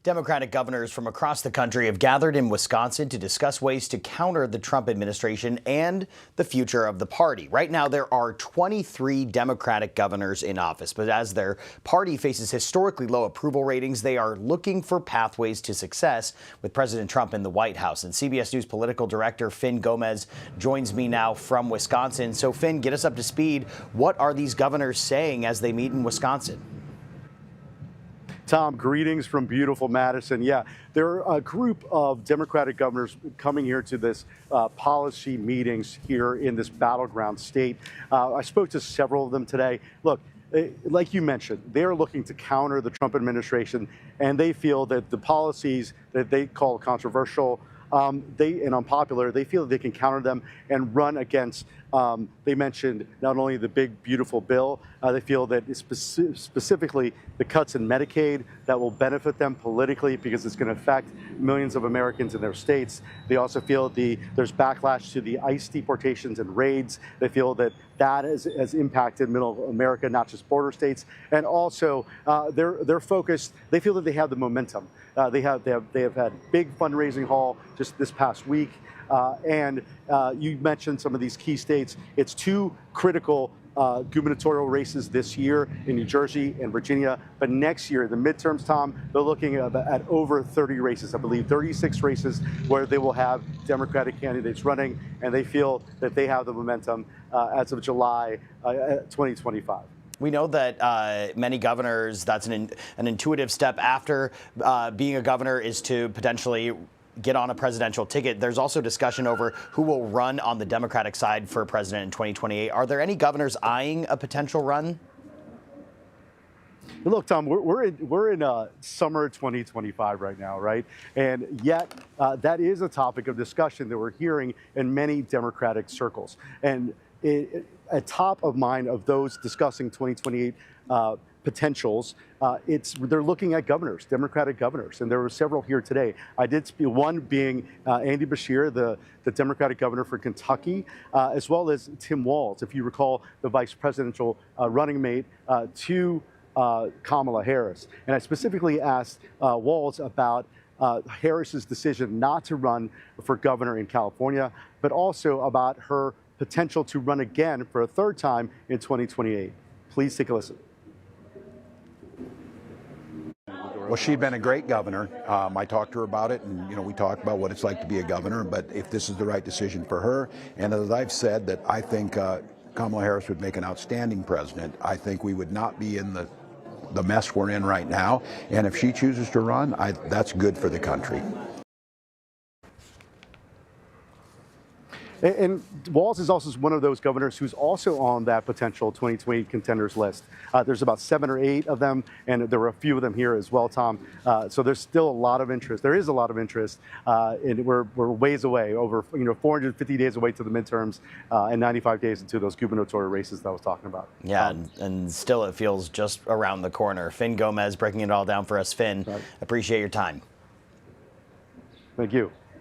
Democratic governors from across the country have gathered in Wisconsin to discuss ways to counter the Trump administration and the future of the party. Right now, there are 23 Democratic governors in office, but as their party faces historically low approval ratings, they are looking for pathways to success with President Trump in the White House. And CBS News political director Fin Gómez joins me now from Wisconsin. So, Fin, get us up to speed. What are these governors saying as they meet in Wisconsin? Tom, greetings from beautiful Madison. Yeah, there are a group of Democratic governors coming here to this policy meetings here in this battleground state. I spoke to several of them today. Look, like you mentioned, they're looking to counter the Trump administration, and they feel that the policies that they call controversial and unpopular, they feel that they can counter them and run against. They mentioned not only the big, beautiful bill, they feel that it's specifically the cuts in Medicaid that will benefit them politically because it's going to affect millions of Americans in their states. They also feel there's backlash to the ICE deportations and raids. They feel that has impacted middle America, not just border states. And also, they're focused. They feel that they have the momentum. They have had big fundraising haul just this past week. And you mentioned some of these key states. It's two critical gubernatorial races this year in New Jersey and Virginia. But next year, the midterms, Tom, they're looking at over 30 races, I believe 36 races where they will have Democratic candidates running. And they feel that they have the momentum as of July 2025. We know that many governors, that's an intuitive step after being a governor is to potentially get on a presidential ticket. There's also discussion over who will run on the Democratic side for president in 2028. Are there any governors eyeing a potential run? Look, Tom, we're in summer 2025 right now, right? And yet that is a topic of discussion that we're hearing in many Democratic circles. And at top of mind of those discussing 2028 potentials, they're looking at governors, Democratic governors, and there were several here today. I did speak, one being Andy Beshear, the Democratic governor for Kentucky, as well as Tim Walz, if you recall, the vice presidential running mate to Kamala Harris. And I specifically asked Walz about Harris's decision not to run for governor in California, but also about her potential to run again for a third time in 2028. Please take a listen. Well, she's been a great governor. I talked to her about it, and we talked about what it's like to be a governor. But if this is the right decision for her, and as I've said, that I think Kamala Harris would make an outstanding president. I think we would not be in the mess we're in right now. And if she chooses to run, that's good for the country. And Walz is also one of those governors who's also on that potential 2020 contenders list. There's about 7 or 8 of them, and there were a few of them here as well, Tom. So there's still a lot of interest. There is a lot of interest, and we're ways away, over 450 days away to the midterms, and 95 days into those gubernatorial races that I was talking about. Yeah, and still it feels just around the corner. Fin Gómez breaking it all down for us. Fin, appreciate your time. Thank you.